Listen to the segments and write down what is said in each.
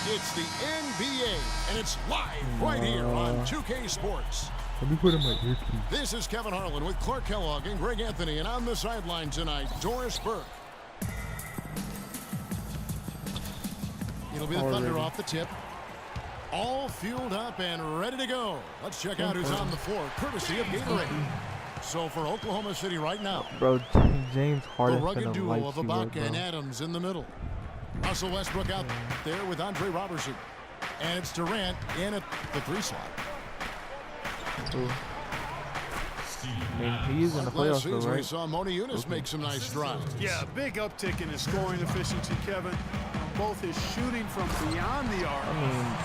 It's the NBA, and it's live right here on 2K Sports. Let me put in my earpiece. This is Kevin Harlan with Clark Kellogg and Greg Anthony, and on the sideline tonight, Doris Burke. It'll be the Thunder off the tip. All fueled up and ready to go. Let's check out who's on the floor, courtesy of Gatorade. So for Oklahoma City right now, Bro, James Harden. the rugged duo of Ibaka and Adams in the middle. Russell Westbrook out there with Andre Robertson. And it's Durant in at the 3 slot. I mean, he's in the Last playoffs, though, season, we right? saw Moni Eunice make some nice strides. Yeah, a big uptick in his scoring efficiency, Kevin. Both his shooting from beyond the arc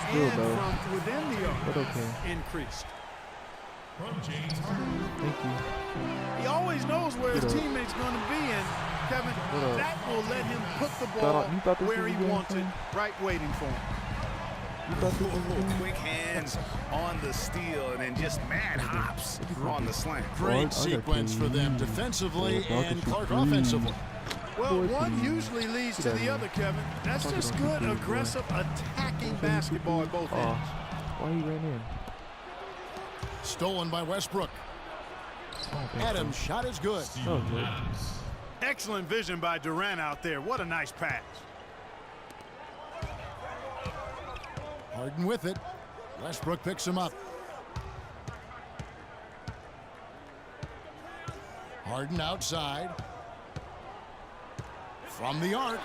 still, and though. from within the arc But okay. increased. Thank you. He always knows where his teammate's going to be, and Kevin, that will let him put the ball You thought this where was he a game wants it, plan? right waiting for him. You thought this was a game? Quick hands on the steal and then just mad hops on the slant. Great sequence for them defensively and Clark offensively. Well, one usually leads to the other, Kevin. That's just good, aggressive, attacking basketball at both ends. Why he ran in? Stolen by Westbrook. Adams' shot is good. Oh, good. Excellent vision by Durant out there. What a nice pass. Harden with it. Westbrook picks him up. Harden outside. From the arc.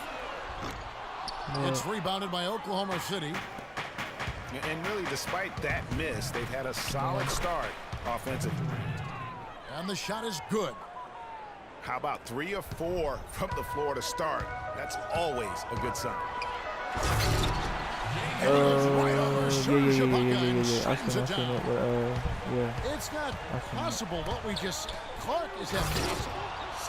It's rebounded by Oklahoma City. And really, despite that miss, they've had a solid start offensively. And the shot is good. How about 3 or 4 from the floor to start? That's always a good sign. And he goes right over Serge Ibaka and I straightens seen it it, down. but, yeah. It's not possible what we just... Clark is that possible?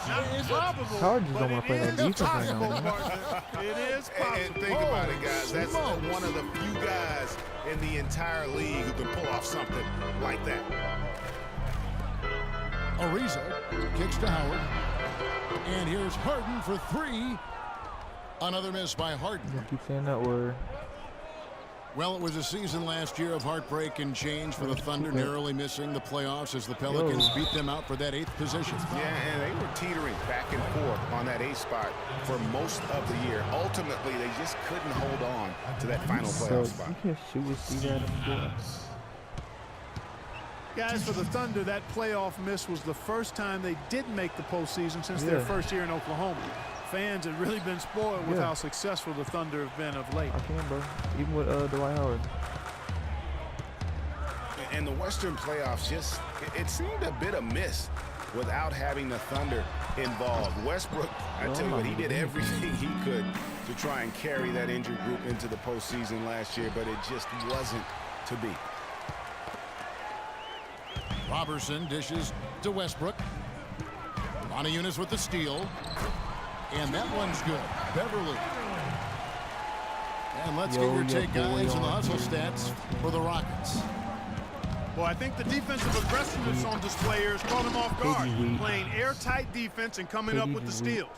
Not probable, Howard just but don't wanna play it that is defense right possible, now. partner. It is And possible. think about it, guys. That's one of the few guys in the entire league who can pull off something like that. Ariza kicks to Howard. And here's Harden for 3. Another miss by Harden. I keep saying that word. Well, it was a season last year of heartbreak and change for the Thunder, narrowly missing the playoffs as the Pelicans beat them out for that 8th position. Yeah, and they were teetering back and forth on that 8th spot for most of the year. Ultimately, they just couldn't hold on to that final playoff spot. You can't shoot with Steve Adams. Guys, for the Thunder, that playoff miss was the first time they didn't make the postseason since their first year in Oklahoma. Fans have really been spoiled with how successful the Thunder have been of late. I can, bro. Even with Dwight Howard. And the Western playoffs just, it seemed a bit amiss without having the Thunder involved. Westbrook, I tell you what, he did everything he could to try and carry that injured group into the postseason last year, but it just wasn't to be. Robertson dishes to Westbrook. Moni Eunice with the steal. And that one's good. Beverly. And let's get your take, guys, on the hustle stats for the Rockets. Well, I think the defensive aggressiveness on display here has caught him off guard. Playing airtight defense and coming up with the steals.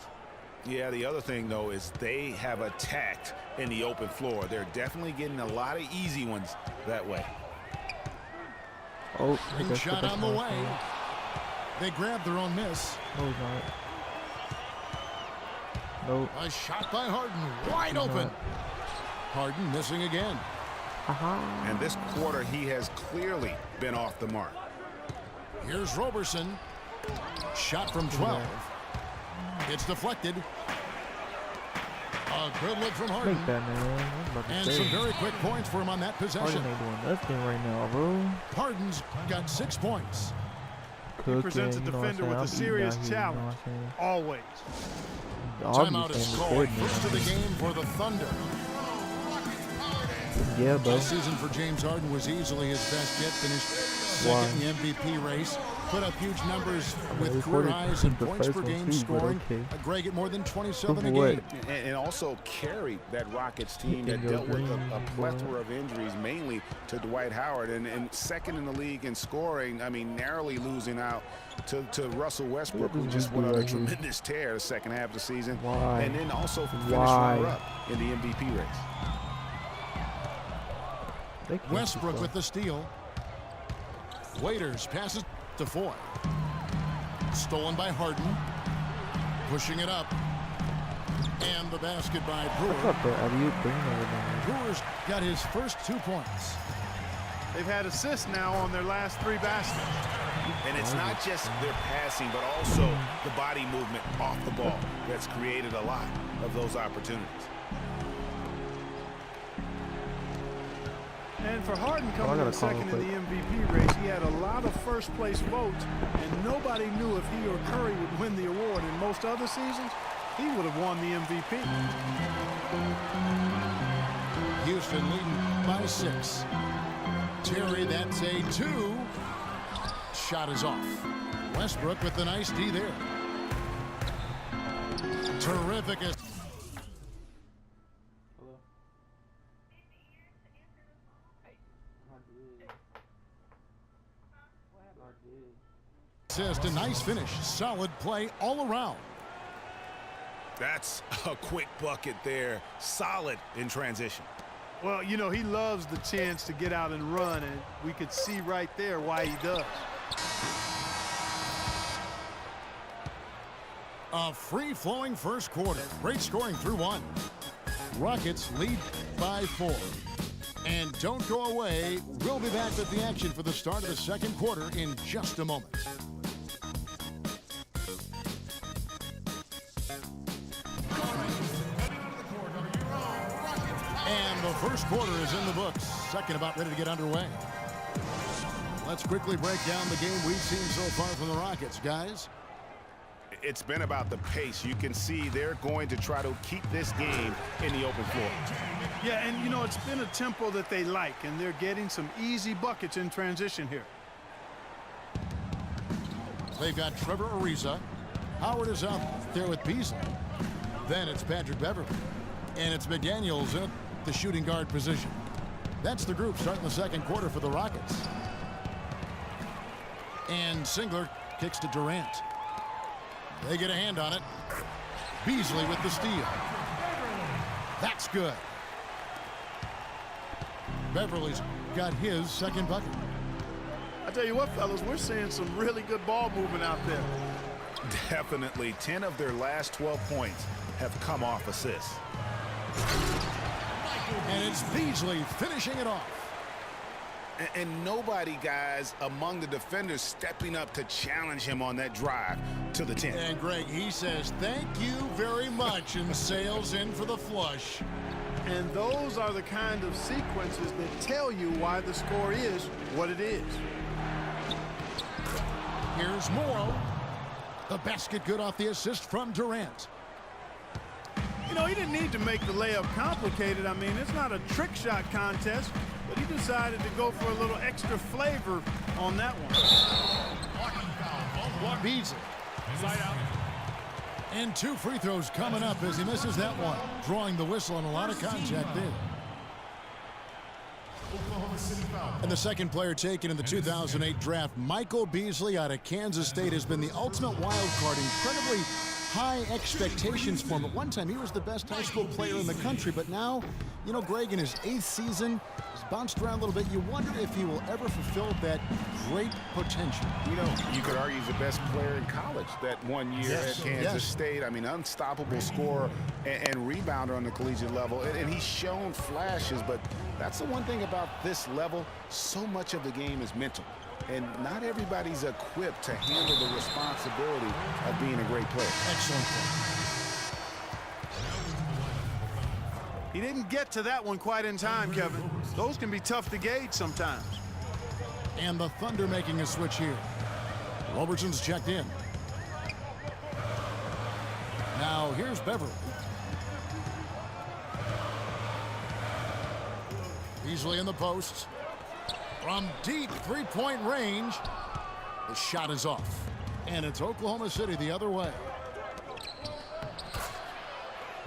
Yeah, the other thing, though, is they have attacked in the open floor. They're definitely getting a lot of easy ones that way. Oh, Ring shot on the way. They grabbed their own miss. No, he's not. Nope. A shot by Harden, wide open. Harden missing again. And this quarter, he has clearly been off the mark. Here's Robertson. Shot from 12. It's deflected. A good look from Harden. Make that, man. And some very quick points for him on that possession. Harden ain't doing nothing right now, bro. Harden's got 6 points. He presents a defender with a serious challenge. Always. Timeout is called. First of the game for the Thunder. Yeah, bro. Last season for James Harden was easily his best yet. Finished second in the MVP race. Put up huge numbers with career highs in points per game scoring. Greg at more than 27 a game. And also carried that Rockets team that dealt with a plethora of injuries, mainly to Dwight Howard. And second in the league in scoring, I mean, narrowly losing out to Russell Westbrook, who just went on a tremendous tear the second half of the season. And then also finished runner-up in the MVP race. They can't Westbrook keep with up. the steal. Waiters passes to Foy. Stolen by Harden. Pushing it up. And the basket by What's Brewer. up, bro? Alley-oop, bring it over there. Brewer's got his first 2 points. They've had assists now on their last 3 baskets. And it's not just their passing, but also the body movement off the ball that's created a lot of those opportunities. And for Harden I coming gotta in call second in quick. the MVP race, he had a lot of first-place votes, and nobody knew if he or Curry would win the award. In most other seasons, he would have won the MVP. Houston leading by 6. Terry, that's a 2. Shot is off. Westbrook with the nice D there. Terrific. Assist, a nice finish. Solid play all around. That's a quick bucket there. Solid in transition. Well, you know, he loves the chance to get out and run, and we could see right there why he does. A free-flowing first quarter. Great scoring through 1. Rockets lead by 4. And don't go away. We'll be back with the action for the start of the second quarter in just a moment. And the first quarter is in the books. Second about ready to get underway. Let's quickly break down the game we've seen so far from the Rockets, guys. It's been about the pace. You can see they're going to try to keep this game in the open floor. Yeah, and, you know, it's been a tempo that they like, and they're getting some easy buckets in transition here. They've got Trevor Ariza. Howard is out there with Beasley. Then it's Patrick Beverley. And it's McDaniels in the shooting guard position. That's the group starting the second quarter for the Rockets. And Singler kicks to Durant. They get a hand on it. Beasley with the steal. That's good. Beverly's got his second bucket. I tell you what, fellas, we're seeing some really good ball movement out there. Definitely 10 of their last 12 points have come off assists. And it's Beasley finishing it off. And nobody, guys, among the defenders stepping up to challenge him on that drive to the 10. And Greg, he says, thank you very much, and sails in for the flush. And those are the kind of sequences that tell you why the score is what it is. Here's Morrow. The basket good off the assist from Durant. You know, he didn't need to make the layup complicated. I mean, it's not a trick shot contest, but he decided to go for a little extra flavor on that one. Beasley. And 2 free throws coming up as he misses that one. Drawing the whistle and a lot of contact there. And the second player taken in the 2008 draft, Michael Beasley out of Kansas State, has been the ultimate wild card. Incredibly high expectations for him. At one time, he was the best high school player in the country, but now, you know, Greg, in his 8th season, he's bounced around a little bit. You wonder if he will ever fulfill that great potential. You know, you could argue he's the best player in college that 1 year Yes, at Kansas yes. State. I mean, unstoppable scorer and rebounder on the collegiate level. And he's shown flashes, but that's the one thing about this level. So much of the game is mental. And not everybody's equipped to handle the responsibility of being a great player. Excellent play. He didn't get to that one quite in time, Kevin. Those can be tough to gauge sometimes. And the Thunder making a switch here. Robertson's checked in. Now here's Beverly. Beasley in the post. From deep three-point range, the shot is off. And it's Oklahoma City the other way.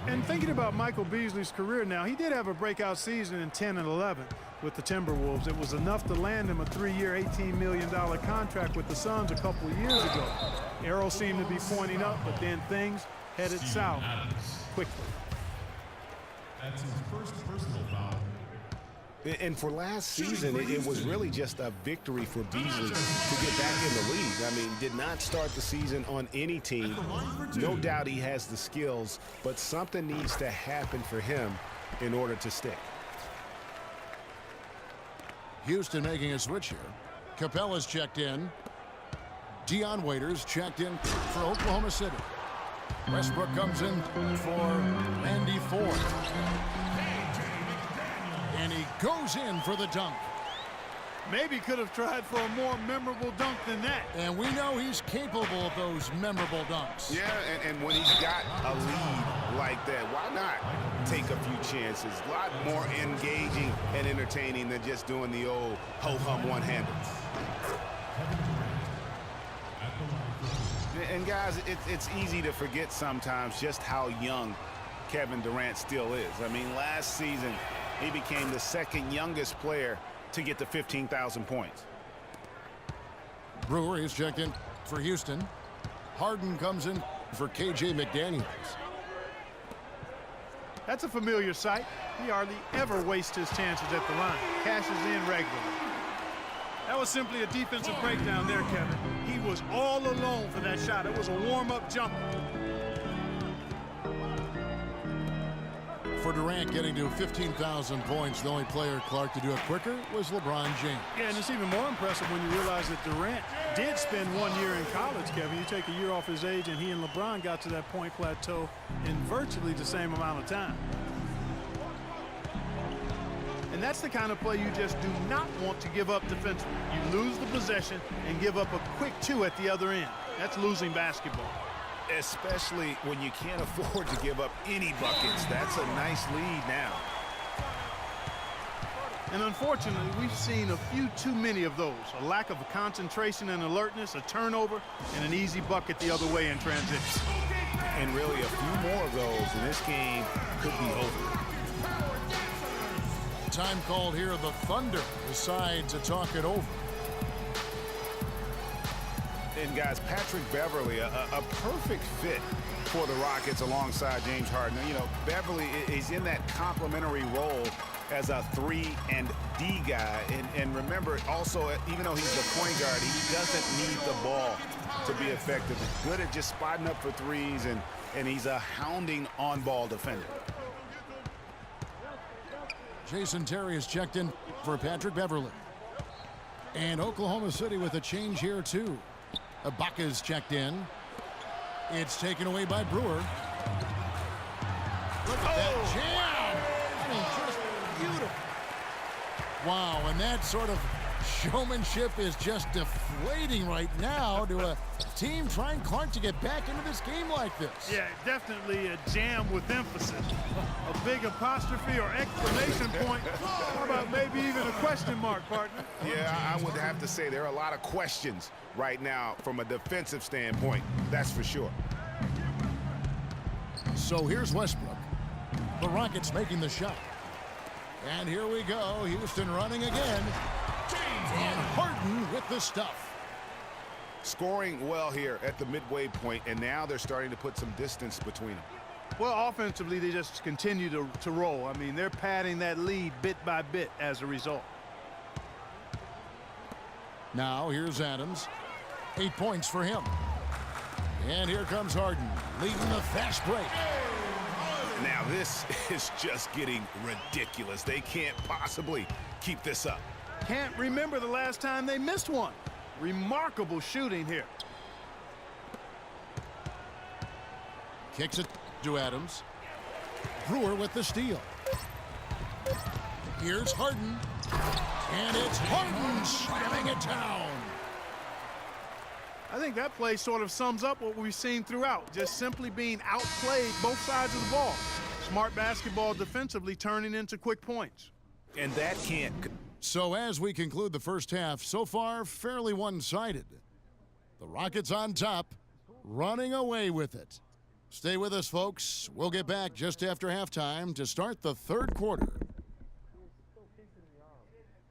And thinking about Michael Beasley's career now, he did have a breakout season in 10 and 11 with the Timberwolves. It was enough to land him a 3-year, $18 million contract with the Suns a couple of years ago. Arrows seemed to be pointing up, but then things headed south quickly. That's his first personal foul. And for last season, it was really just a victory for Beasley to get back in the league. I mean, did not start the season on any team. No doubt he has the skills, but something needs to happen for him in order to stick. Houston making a switch here. Capella's checked in. Dion Waiters checked in for Oklahoma City. Westbrook comes in for Randy Ford. And he goes in for the dunk. Maybe could have tried for a more memorable dunk than that. And we know he's capable of those memorable dunks. Yeah, and when he's got a lead like that, why not take a few chances? A lot more engaging and entertaining than just doing the old ho-hum one-handers. And guys, it's easy to forget sometimes just how young Kevin Durant still is. I mean, last season, he became the second youngest player to get to 15,000 points. Brewer is checked in for Houston. Harden comes in for KJ McDaniels. That's a familiar sight. He hardly ever wastes his chances at the line. Cashes in regularly. That was simply a defensive breakdown there, Kevin. He was all alone for that shot. It was a warm-up jumper. For Durant getting to 15,000 points, the only player, Clark, to do it quicker was LeBron James. Yeah, and it's even more impressive when you realize that Durant did spend 1 year in college, Kevin. You take a year off his age, and he and LeBron got to that point plateau in virtually the same amount of time. And that's the kind of play you just do not want to give up defensively. You lose the possession and give up a quick two at the other end. That's losing basketball. Especially when you can't afford to give up any buckets. That's a nice lead now. And unfortunately, we've seen a few too many of those. A lack of concentration and alertness, a turnover, and an easy bucket the other way in transition. And really, a few more of those, and this game could be over. Time called here. The Thunder decide to talk it over. And guys, Patrick Beverley, a perfect fit for the Rockets alongside James Harden. You know, Beverley is in that complementary role as a 3 and D guy. And remember, also, even though he's the point guard, he doesn't need the ball to be effective. He's good at just spotting up for threes, and he's a hounding on-ball defender. Jason Terry is checked in for Patrick Beverley. And Oklahoma City with a change here, too. Ibaka's checked in. It's taken away by Brewer. Look at that jam! I mean, just beautiful. Wow, and that sort of showmanship is just deflating right now to a team trying, Clark, to get back into this game like this. Yeah, definitely a jam with emphasis. A big apostrophe or exclamation point. How about maybe even a question mark, partner? Yeah, I would have to say there are a lot of questions right now from a defensive standpoint. That's for sure. So here's Westbrook. The Rockets making the shot. And here we go. Houston running again. And Harden with the stuff. Scoring well here at the midway point, and now they're starting to put some distance between them. Well, offensively, they just continue to roll. I mean, they're padding that lead bit by bit as a result. Now here's Adams. 8 points for him. And here comes Harden, leading the fast break. Now this is just getting ridiculous. They can't possibly keep this up. Can't remember the last time they missed one. Remarkable shooting here. Kicks it to Adams. Brewer with the steal. Here's Harden. And it's Harden slamming it down. I think that play sort of sums up what we've seen throughout. Just simply being outplayed both sides of the ball. Smart basketball defensively turning into quick points. And that can't... So as we conclude the first half, so far fairly one-sided. The Rockets on top, running away with it. Stay with us, folks. We'll get back just after halftime to start the third quarter.